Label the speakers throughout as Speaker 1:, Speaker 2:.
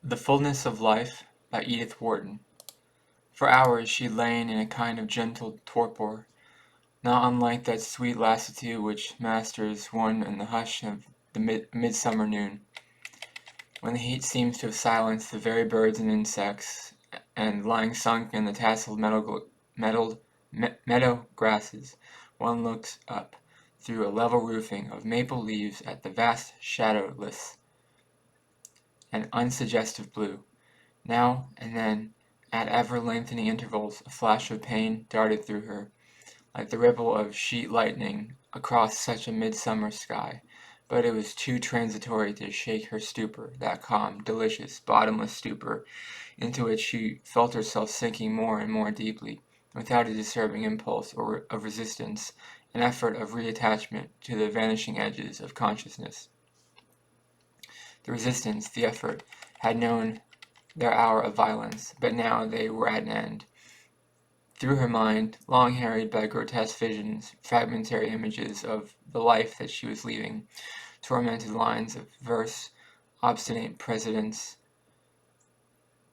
Speaker 1: The Fullness of Life by Edith Wharton. For hours she lain in a kind of gentle torpor, not unlike that sweet lassitude which masters one in the hush of the midsummer noon, when the heat seems to have silenced the very birds and insects, and lying sunk in the tasseled meadow grasses, one looks up through a level roofing of maple leaves at the vast shadowless and unsuggestive blue. Now and then, at ever-lengthening intervals, a flash of pain darted through her, like the ripple of sheet lightning across such a midsummer sky, but it was too transitory to shake her stupor, that calm, delicious, bottomless stupor, into which she felt herself sinking more and more deeply, without a disturbing impulse of resistance, an effort of reattachment to the vanishing edges of consciousness. The resistance, the effort, had known their hour of violence, but now they were at an end. Through her mind, long harried by grotesque visions, fragmentary images of the life that she was leaving, tormented lines of verse, obstinate presentments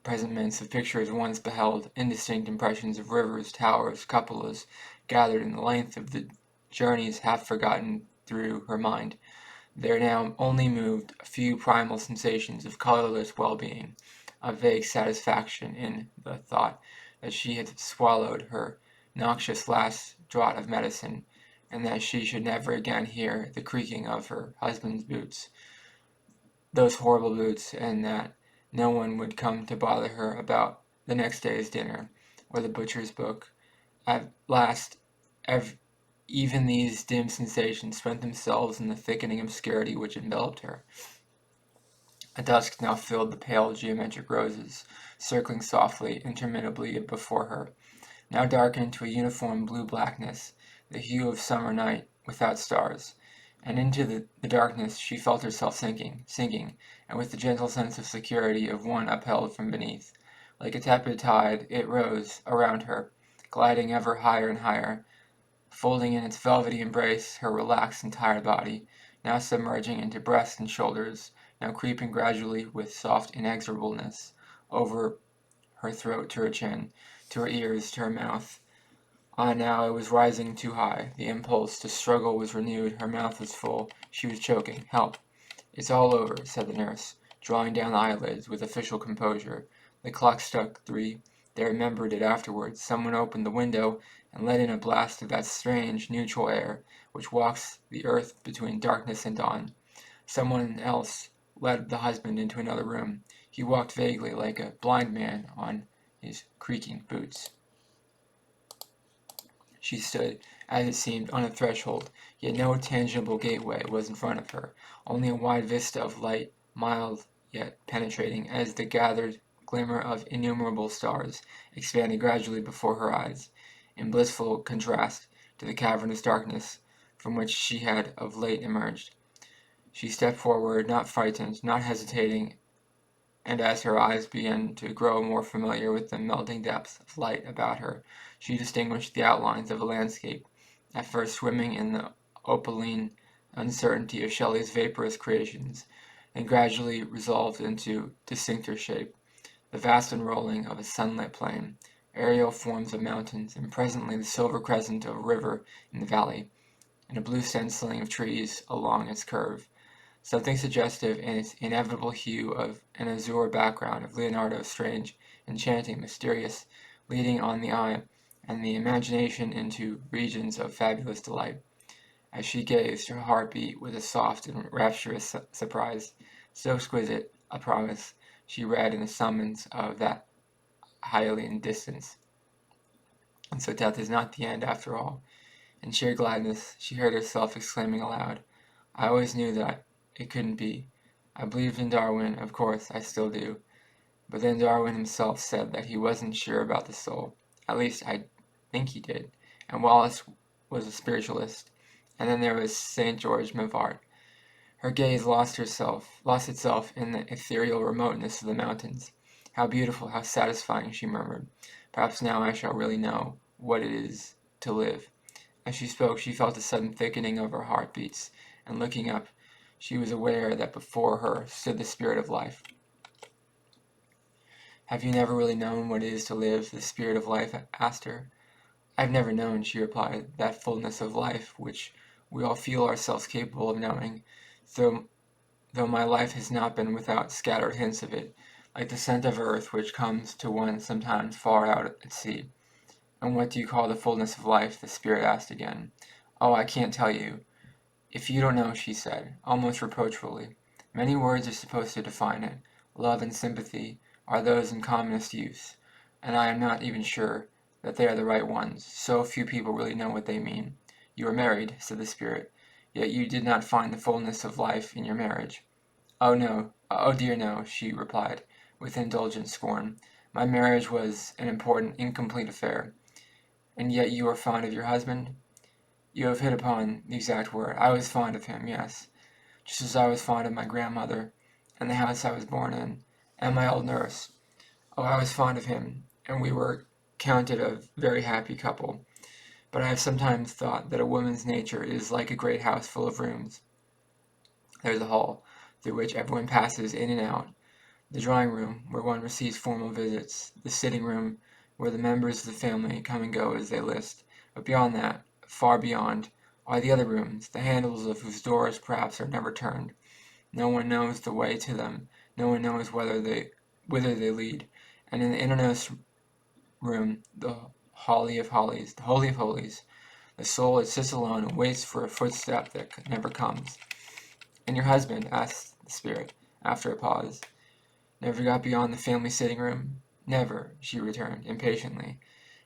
Speaker 1: of pictures once beheld, indistinct impressions of rivers, towers, cupolas, gathered in the length of the journeys half forgotten through her mind. There now only moved a few primal sensations of colorless well-being, of vague satisfaction in the thought that she had swallowed her noxious last draught of medicine, and that she should never again hear the creaking of her husband's boots, those horrible boots, and that no one would come to bother her about the next day's dinner, or the butcher's book. At last, even these dim sensations spent themselves in the thickening obscurity which enveloped her. A dusk now filled the pale geometric roses, circling softly, interminably before her, now darkened to a uniform blue-blackness, the hue of summer night without stars, and into the darkness she felt herself sinking, and with the gentle sense of security of one upheld from beneath. Like a tepid tide, it rose around her, gliding ever higher and higher, folding in its velvety embrace her relaxed and tired body, now submerging into breast and shoulders, now creeping gradually with soft inexorableness over her throat to her chin, to her ears, to her mouth. Ah, now it was rising too high. The impulse to struggle was renewed. Her mouth was full. She was choking. Help! It's all over, said the nurse, drawing down the eyelids with official composure. The clock struck 3. They remembered it afterwards. Someone opened the window and let in a blast of that strange, neutral air which walks the earth between darkness and dawn. Someone else led the husband into another room. He walked vaguely like a blind man on his creaking boots. She stood, as it seemed, on a threshold, yet no tangible gateway was in front of her, only a wide vista of light, mild yet penetrating, as the gathered glimmer of innumerable stars expanded gradually before her eyes, in blissful contrast to the cavernous darkness from which she had of late emerged. She stepped forward, not frightened, not hesitating, and as her eyes began to grow more familiar with the melting depths of light about her, she distinguished the outlines of a landscape, at first swimming in the opaline uncertainty of Shelley's vaporous creations, and gradually resolved into distincter shape, the vast unrolling of a sunlit plain, aerial forms of mountains, and presently the silver crescent of a river in the valley, and a blue stenciling of trees along its curve. Something suggestive in its inevitable hue of an azure background of Leonardo's strange, enchanting, mysterious, leading on the eye and the imagination into regions of fabulous delight. As she gazed, her heart beat with a soft and rapturous surprise. So exquisite a promise she read in the summons of that Hylian distance. And so death is not the end after all. In sheer gladness, she heard herself exclaiming aloud, I always knew that it couldn't be. I believed in Darwin, of course, I still do. But then Darwin himself said that he wasn't sure about the soul. At least I think he did. And Wallace was a spiritualist. And then there was St. George Mivart. Her gaze lost itself in the ethereal remoteness of the mountains. How beautiful, how satisfying, she murmured. Perhaps now I shall really know what it is to live. As she spoke, she felt a sudden thickening of her heartbeats, and looking up, she was aware that before her stood the Spirit of Life. Have you never really known what it is to live the spirit of life? Asked her. I've never known, she replied, that fullness of life which we all feel ourselves capable of knowing, though my life has not been without scattered hints of it, like the scent of earth which comes to one sometimes far out at sea. And what do you call the fullness of life? The spirit asked again. Oh, I can't tell you. If you don't know, she said, almost reproachfully. Many words are supposed to define it. Love and sympathy are those in commonest use, and I am not even sure that they are the right ones. So few people really know what they mean. You are married, said the spirit, yet you did not find the fullness of life in your marriage. Oh no, oh dear no, she replied, with indulgent scorn. My marriage was an important, incomplete affair. And yet you are fond of your husband? You have hit upon the exact word. I was fond of him, yes, just as I was fond of my grandmother, and the house I was born in, and my old nurse. Oh, I was fond of him, and we were counted a very happy couple. But I have sometimes thought that a woman's nature is like a great house full of rooms. There's a hall, through which everyone passes in and out, the drawing room, where one receives formal visits, the sitting room, where the members of the family come and go as they list, but beyond that, far beyond, are the other rooms, the handles of whose doors perhaps are never turned. No one knows the way to them, no one knows whither they lead, and in the innermost room, the Holy of Holies, the soul it sits alone and waits for a footstep that never comes. And your husband? Asked the spirit, after a pause. Never got beyond the family sitting room? Never, she returned, impatiently.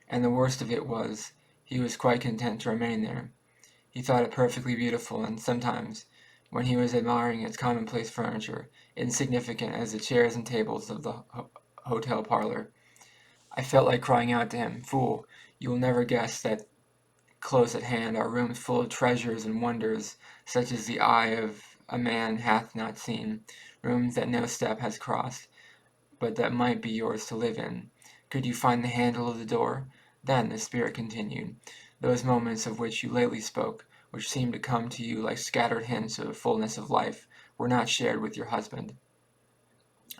Speaker 1: And the worst of it was, he was quite content to remain there. He thought it perfectly beautiful, and sometimes, when he was admiring its commonplace furniture, insignificant as the chairs and tables of the hotel parlor, I felt like crying out to him, Fool, you will never guess that close at hand are rooms full of treasures and wonders, such as the eye of a man hath not seen, rooms that no step has crossed, but that might be yours to live in. Could you find the handle of the door? Then, the spirit continued, those moments of which you lately spoke, which seemed to come to you like scattered hints of the fullness of life, were not shared with your husband.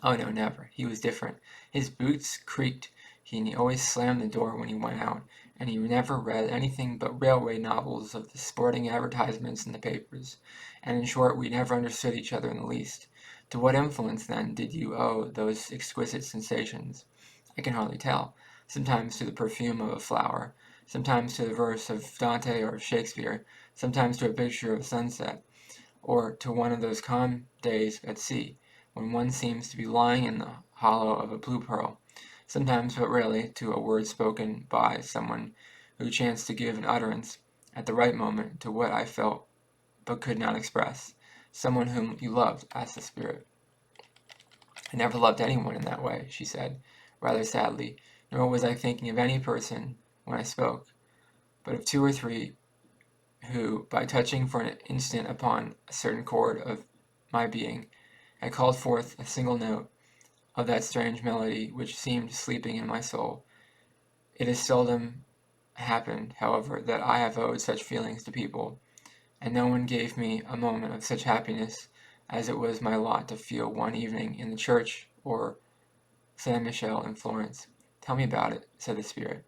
Speaker 1: Oh no, never. He was different. His boots creaked, he always slammed the door when he went out, and he never read anything but railway novels of the sporting advertisements in the papers, and in short we never understood each other in the least. To what influence, then, did you owe those exquisite sensations? I can hardly tell. Sometimes to the perfume of a flower, sometimes to the verse of Dante or of Shakespeare, sometimes to a picture of a sunset, or to one of those calm days at sea, when one seems to be lying in the hollow of a blue pearl, sometimes but rarely to a word spoken by someone who chanced to give an utterance at the right moment to what I felt but could not express. Someone whom you loved, asked the spirit. I never loved anyone in that way, she said, rather sadly, nor was I thinking of any person when I spoke, but of two or three who, by touching for an instant upon a certain chord of my being, had called forth a single note of that strange melody which seemed sleeping in my soul. It has seldom happened, however, that I have owed such feelings to people, and no one gave me a moment of such happiness as it was my lot to feel one evening in the church or San Michele in Florence. Tell me about it, said the spirit.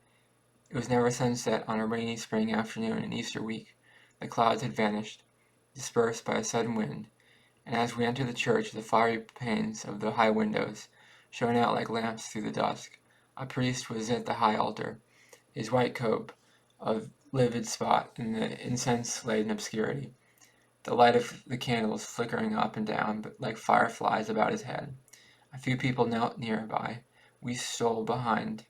Speaker 1: It was never sunset on a rainy spring afternoon in Easter week. The clouds had vanished, dispersed by a sudden wind, and as we entered the church the fiery panes of the high windows shone out like lamps through the dusk. A priest was at the high altar, his white coat a livid spot in the incense-laden obscurity, the light of the candles flickering up and down like fireflies about his head. A few people knelt near by. We stole behind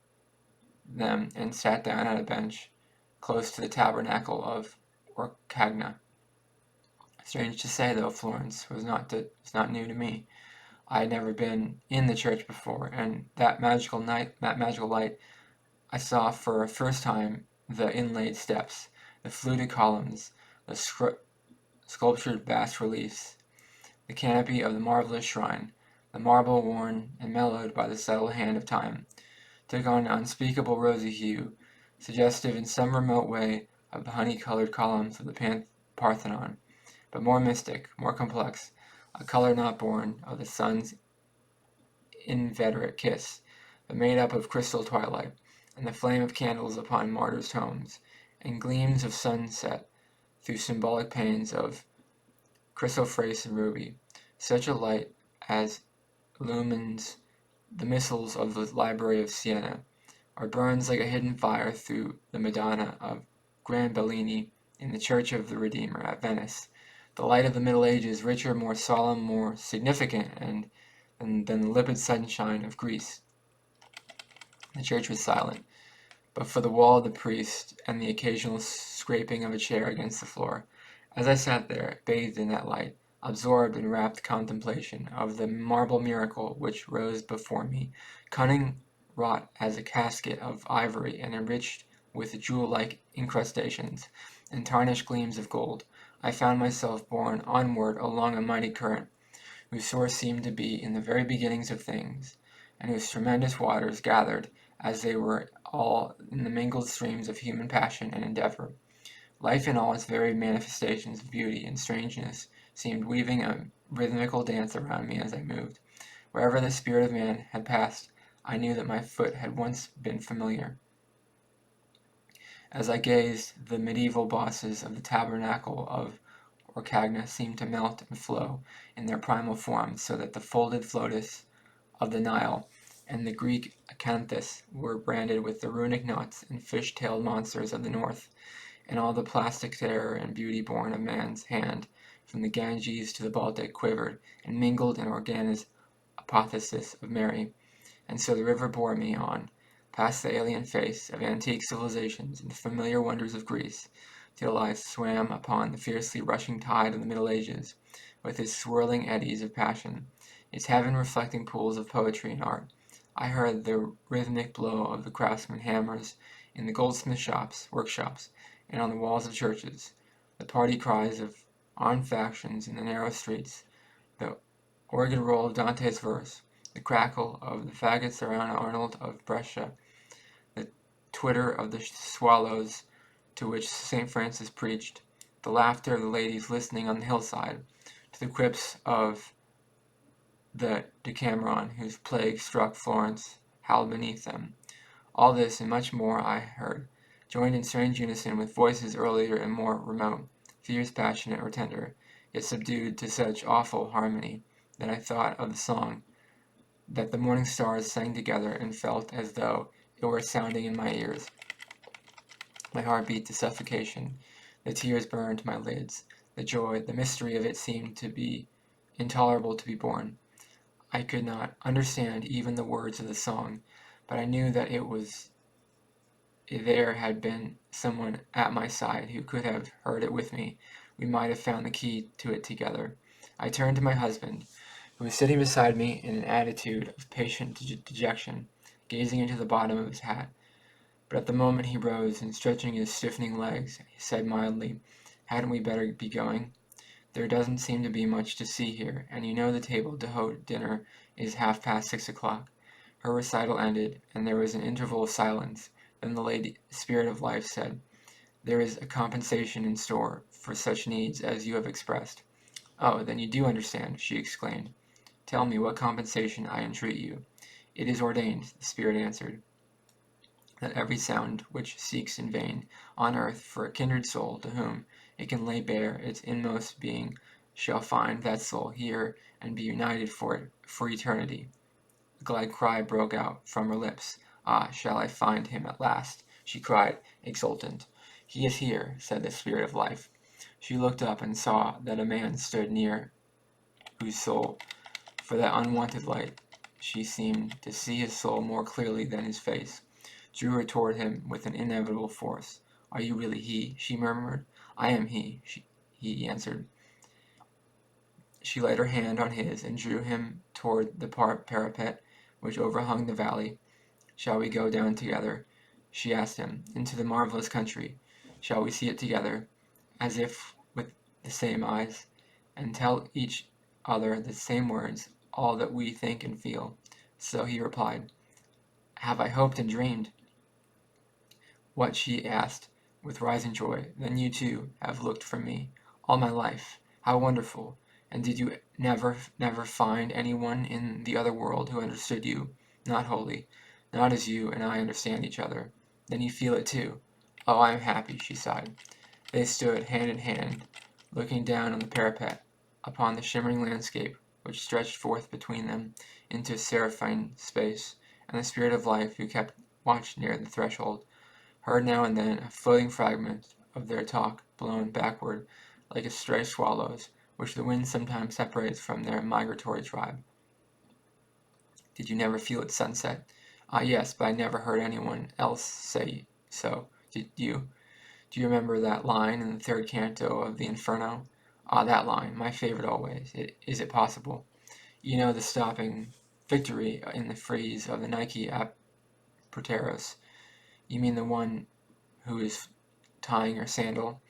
Speaker 1: them and sat down at a bench close to the tabernacle of Orcagna. Strange to say, though, Florence was not new to me. I had never been in the church before, and that magical light, I saw for the first time the inlaid steps, the fluted columns, the sculptured bas reliefs, the canopy of the marvelous shrine. The marble, worn and mellowed by the subtle hand of time, took on an unspeakable rosy hue, suggestive in some remote way of the honey-colored columns of the Parthenon, but more mystic, more complex, a color not born of the sun's inveterate kiss, but made up of crystal twilight, and the flame of candles upon martyrs' homes, and gleams of sunset through symbolic panes of chrysoprase and ruby, such a light as illumines the missals of the Library of Siena, or burns like a hidden fire through the Madonna of Gran Bellini in the Church of the Redeemer at Venice. The light of the Middle Ages, richer, more solemn, more significant, than the limpid sunshine of Greece. The church was silent, but for the wall of the priest and the occasional scraping of a chair against the floor. As I sat there, bathed in that light, absorbed in rapt contemplation of the marble miracle which rose before me, cunning wrought as a casket of ivory and enriched with jewel-like incrustations and tarnished gleams of gold, I found myself borne onward along a mighty current, whose source seemed to be in the very beginnings of things, and whose tremendous waters gathered, as they were all in the mingled streams of human passion and endeavor. Life in all its varied manifestations of beauty and strangeness seemed weaving a rhythmical dance around me as I moved. Wherever the spirit of man had passed, I knew that my foot had once been familiar. As I gazed, the medieval bosses of the tabernacle of Orcagna seemed to melt and flow in their primal forms, so that the folded flotis of the Nile and the Greek acanthus were branded with the runic knots and fish-tailed monsters of the north, and all the plastic terror and beauty born of man's hand, from the Ganges to the Baltic, quivered and mingled in Organa's apotheosis of Mary. And so the river bore me on, past the alien face of antique civilizations and the familiar wonders of Greece, till I swam upon the fiercely rushing tide of the Middle Ages, with its swirling eddies of passion, its heaven-reflecting pools of poetry and art. I heard the rhythmic blow of the craftsmen' hammers in the goldsmith shops, workshops, and on the walls of churches, the party cries of armed factions in the narrow streets, the organ roll of Dante's verse, the crackle of the faggots around Arnold of Brescia, the twitter of the swallows to which St. Francis preached, the laughter of the ladies listening on the hillside, to the quips of the Decameron whose plague struck Florence howled beneath them. All this and much more I heard, joined in strange unison with voices earlier and more remote, fierce, passionate, or tender, yet subdued to such awful harmony that I thought of the song that the morning stars sang together and felt as though it were sounding in my ears. My heart beat to suffocation, the tears burned my lids, the joy, the mystery of it seemed to be intolerable to be borne. I could not understand even the words of the song, but I knew that there had been someone at my side who could have heard it with me. We might have found the key to it together. I turned to my husband, who was sitting beside me in an attitude of patient dejection, gazing into the bottom of his hat. But at the moment he rose, and stretching his stiffening legs, he said mildly, "Hadn't we better be going? There doesn't seem to be much to see here, and you know the table d'hote dinner is 6:30. Her recital ended, and there was an interval of silence. Then the lady, Spirit of Life, said, "There is a compensation in store for such needs as you have expressed." "Oh, then you do understand," she exclaimed. "Tell me what compensation, I entreat you." "It is ordained," the Spirit answered, "that every sound which seeks in vain on earth for a kindred soul to whom it can lay bare its inmost being shall find that soul here and be united for it for eternity." A glad cry broke out from her lips. "Ah, shall I find him at last?" she cried, exultant. "He is here," said the Spirit of Life. She looked up and saw that a man stood near, whose soul, for that unwonted light, she seemed to see his soul more clearly than his face, drew her toward him with an inevitable force. "Are you really he?" she murmured. "I am he," he answered. She laid her hand on his and drew him toward the parapet which overhung the valley. "Shall we go down together?" she asked him. "Into the marvelous country? Shall we see it together, as if with the same eyes, and tell each other the same words, all that we think and feel?" So he replied, "Have I hoped and dreamed?" "What?" she asked, with rising joy. "Then you, too, have looked for me all my life. How wonderful! And did you never find any one in the other world who understood you? Not wholly. not as you and I understand each other. Then you feel it too. Oh, I am happy, she sighed. They stood, hand in hand, looking down on the parapet, upon the shimmering landscape which stretched forth between them into seraphine space, and the Spirit of Life, who kept watch near the threshold, heard now and then a floating fragment of their talk blown backward like a stray swallows, which the wind sometimes separates from their migratory tribe. Did you never feel at sunset? Ah, yes, but I never heard anyone else say so. Did you? Do you remember that line in the third canto of the Inferno? Ah, that line, my favorite always. Is it possible? You know the stopping victory in the frieze of the Nike Apoteros. You mean the one who is tying your sandal?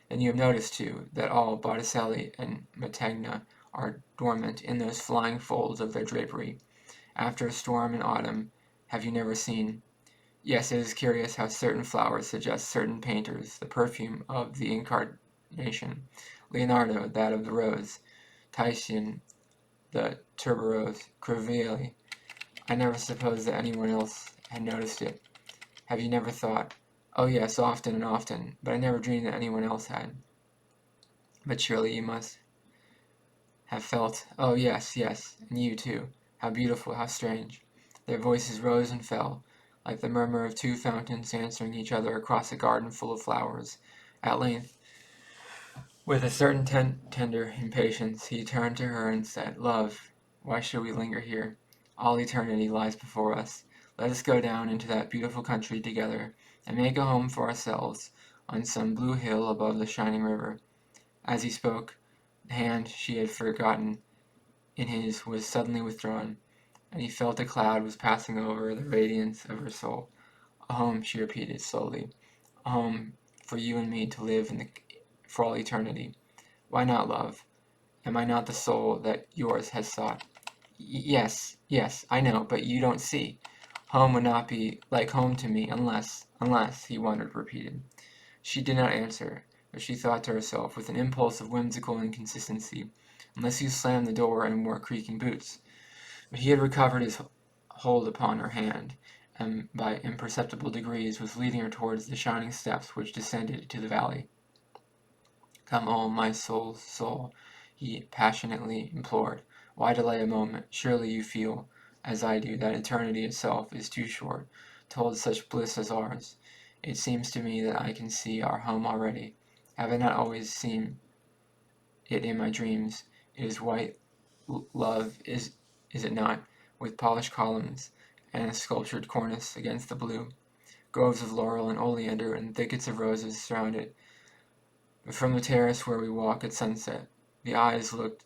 Speaker 1: And you have noticed, too, that all Botticelli and Mantegna are dormant in those flying folds of their drapery. After a storm in autumn, have you never seen? Yes, it is curious how certain flowers suggest certain painters the perfume of the incarnation. Leonardo, that of the rose. Titian, the tuberose. Crevelli. I never supposed that anyone else had noticed it. Have you never thought? Oh yes, often and often, but I never dreamed that anyone else had. But surely you must have felt, oh yes, yes, and you too. How beautiful, how strange. Their voices rose and fell, like the murmur of two fountains answering each other across a garden full of flowers. At length, with a certain tender impatience, he turned to her and said, Love, why should we linger here? All eternity lies before us. Let us go down into that beautiful country together, and make a home for ourselves on some blue hill above the shining river. As he spoke, the hand she had forgotten in his was suddenly withdrawn, and he felt a cloud was passing over the radiance of her soul. A home, she repeated slowly. A home for you and me to live in for all eternity. Why not, love? Am I not the soul that yours has sought? Yes, yes, I know, but you don't see. Home would not be like home to me unless, he wondered, repeated. She did not answer, but she thought to herself, with an impulse of whimsical inconsistency, unless you slammed the door and wore creaking boots. But he had recovered his hold upon her hand, and by imperceptible degrees was leading her towards the shining steps which descended to the valley. Come, oh, my soul's soul, he passionately implored. Why delay a moment? Surely you feel, as I do, that eternity itself is too short to hold such bliss as ours. It seems to me that I can see our home already. Have I not always seen it in my dreams? It is white, love, is it not, with polished columns and a sculptured cornice against the blue. Groves of laurel and oleander and thickets of roses surround it. But from the terrace where we walk at sunset, the eyes look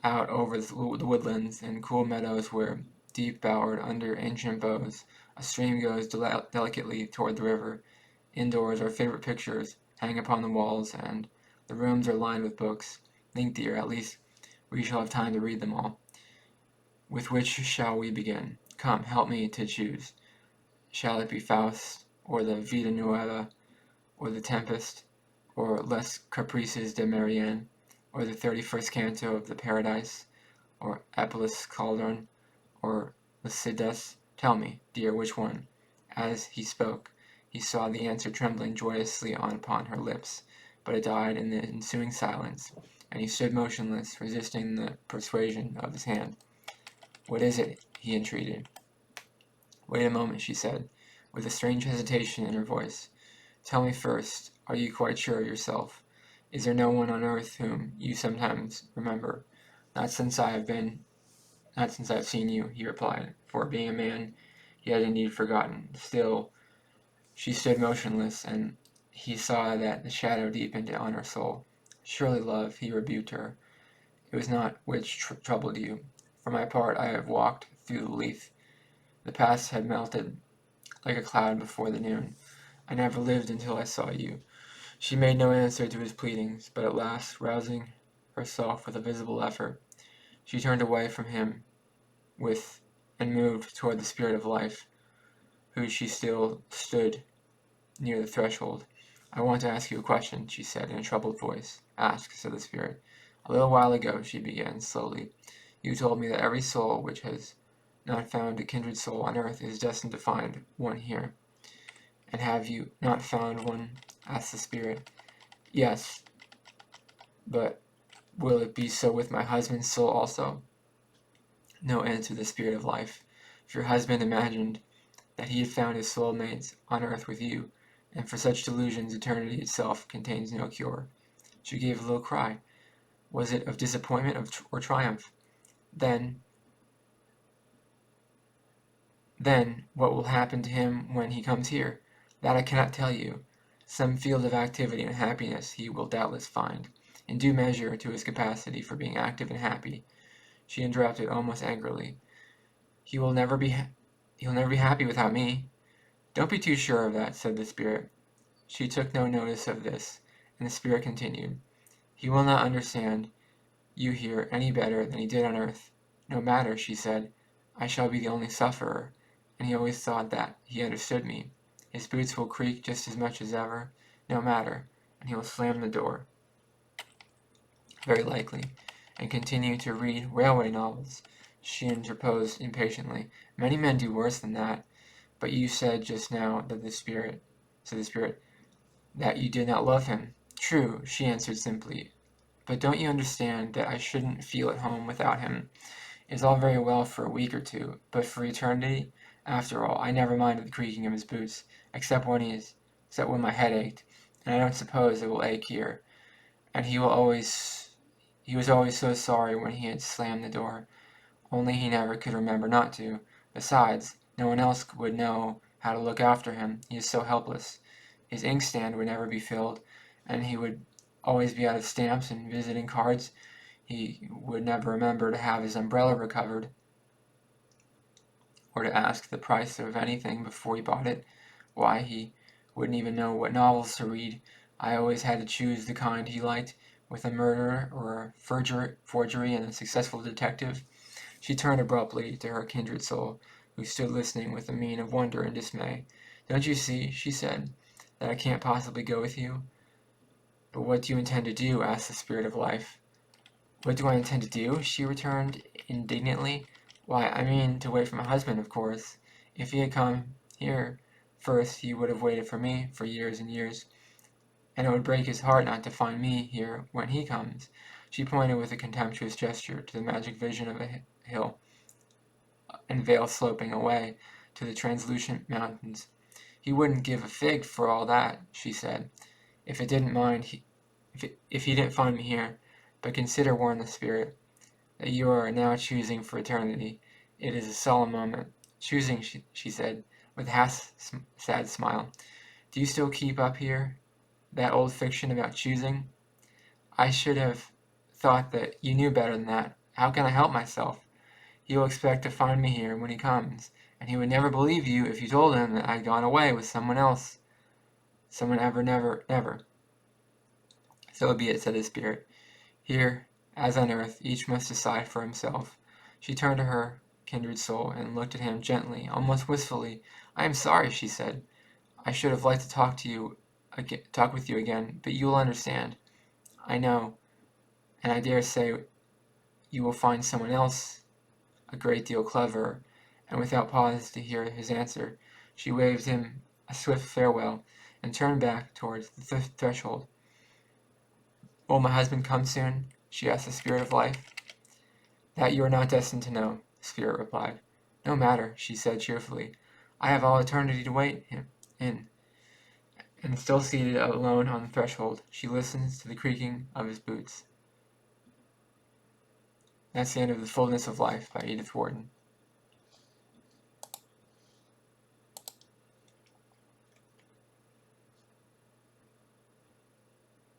Speaker 1: out over the woodlands and cool meadows where, deep bowered under ancient boughs, a stream goes delicately toward the river. Indoors, our favorite pictures hang upon the walls, and the rooms are lined with books. Think, dear, at least we shall have time to read them all. With which shall we begin? Come, help me to choose. Shall it be Faust, or the Vita Nuova, or the Tempest, or Les Caprices de Marianne, or the 31st canto of the Paradise, or Apelles Cauldron, or Lycidas? Tell me, dear, which one? As he spoke, he saw the answer trembling joyously upon her lips, but it died in the ensuing silence, and he stood motionless, resisting the persuasion of his hand. What is it? He entreated. Wait a moment, she said, with a strange hesitation in her voice. Tell me first, are you quite sure yourself? Is there no one on earth whom you sometimes remember? Not since I have seen you, he replied, for being a man, he had indeed forgotten. Still, she stood motionless, and he saw that the shadow deepened on her soul. Surely, love, he rebuked her, it was not which troubled you. For my part, I have walked through the leaf. The past had melted like a cloud before the noon. I never lived until I saw you. She made no answer to his pleadings, but at last, rousing herself with a visible effort, she turned away from him and moved toward the Spirit of Life, who she still stood near the threshold. I want to ask you a question, she said in a troubled voice. Ask, said the Spirit. A little while ago, she began slowly, you told me that every soul which has not found a kindred soul on earth is destined to find one here. And have you not found one? Asked the spirit. Yes, but will it be so with my husband's soul also? No, answered the spirit of life. If your husband imagined that he had found his soulmates on earth with you, and for such delusions eternity itself contains no cure. She gave a little cry. Was it of disappointment or triumph? Then, what will happen to him when he comes here? That I cannot tell you. Some field of activity and happiness he will doubtless find, in due measure to his capacity for being active and happy. She interrupted almost angrily. He'll never be happy without me. Don't be too sure of that, said the spirit. She took no notice of this, and the spirit continued. He will not understand you here any better than he did on earth. No matter, she said. I shall be the only sufferer, and he always thought that he understood me. His boots will creak just as much as ever. No matter, and he will slam the door, very likely, and continue to read railway novels. She interposed impatiently. Many men do worse than that. But you said just now that said the spirit, that you did not love him. True, she answered simply. But don't you understand that I shouldn't feel at home without him? It's all very well for a week or two, but for eternity? After all, I never minded the creaking of his boots, except when my head ached, and I don't suppose it will ache here. And he was always so sorry when he had slammed the door, only he never could remember not to. Besides, no one else would know how to look after him. He is so helpless. His inkstand would never be filled, and he would always be out of stamps and visiting cards. He would never remember to have his umbrella recovered, or to ask the price of anything before he bought it. Why, he wouldn't even know what novels to read. I always had to choose the kind he liked, with a murder or a forgery and a successful detective. She turned abruptly to her kindred soul, who stood listening with a mien of wonder and dismay. Don't you see, she said, that I can't possibly go with you? But what do you intend to do? Asked the spirit of life. What do I intend to do? She returned indignantly. Why, I mean to wait for my husband, of course. If he had come here first, he would have waited for me for years and years, and it would break his heart not to find me here when he comes. She pointed with a contemptuous gesture to the magic vision of a hill and vale sloping away to the translucent mountains. He wouldn't give a fig for all that, she said, if he didn't find me here. But consider, warned the spirit, that you are now choosing for eternity. It is a solemn moment. Choosing, she said, with a half-sad smile. Do you still keep up here that old fiction about choosing? I should have thought that you knew better than that. How can I help myself? He will expect to find me here when he comes, and he would never believe you if you told him that I had gone away with someone else. Someone never. So be it, said the spirit. Here, as on earth, each must decide for himself. She turned to her kindred soul and looked at him gently, almost wistfully. I am sorry, she said. I should have liked to talk with you again, but you will understand. I know, and I dare say you will find someone else a great deal cleverer. And without pause to hear his answer, she waved him a swift farewell and turned back towards the threshold. Will my husband come soon? She asked the spirit of life. That you are not destined to know, the spirit replied. No matter, she said cheerfully. I have all eternity to wait him in. And still seated alone on the threshold, she listens to the creaking of his boots. That's the end of The Fullness of Life by Edith Wharton.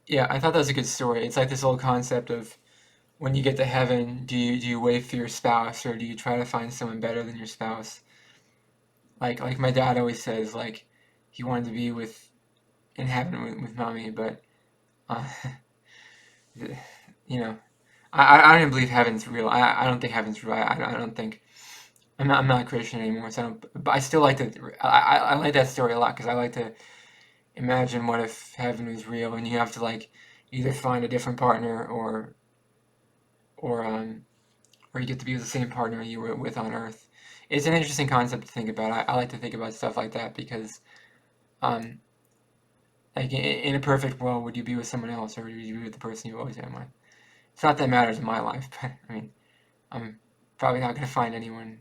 Speaker 1: Yeah, I thought that was a good story. It's like this old concept of when you get to heaven, do you wait for your spouse, or do you try to find someone better than your spouse? Like my dad always says, like he wanted to be in heaven with mommy, but uh, you know, I don't believe heaven's real. I don't think heaven's real. I don't think I'm not a Christian anymore, so I don't. But I still like to. I like that story a lot because I like to imagine what if heaven was real and you have to like either find a different partner or or you get to be with the same partner you were with on Earth. It's an interesting concept to think about. I like to think about stuff like that because, um, like in a perfect world, would you be with someone else or would you be with the person you always been with? It's not that matters in my life, but I mean, I'm probably not going to find anyone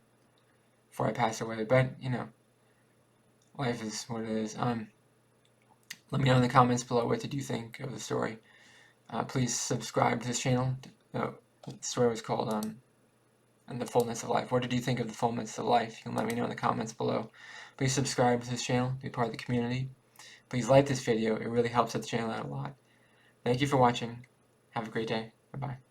Speaker 1: before I pass away. But life is what it is. Let me know in the comments below, what did you think of the story. Please subscribe to this channel. The story was called and the Fullness of Life. What did you think of the Fullness of Life? You can let me know in the comments below. Please subscribe to this channel, be part of the community. Please like this video, it really helps the channel out a lot. Thank you for watching. Have a great day. Bye-bye.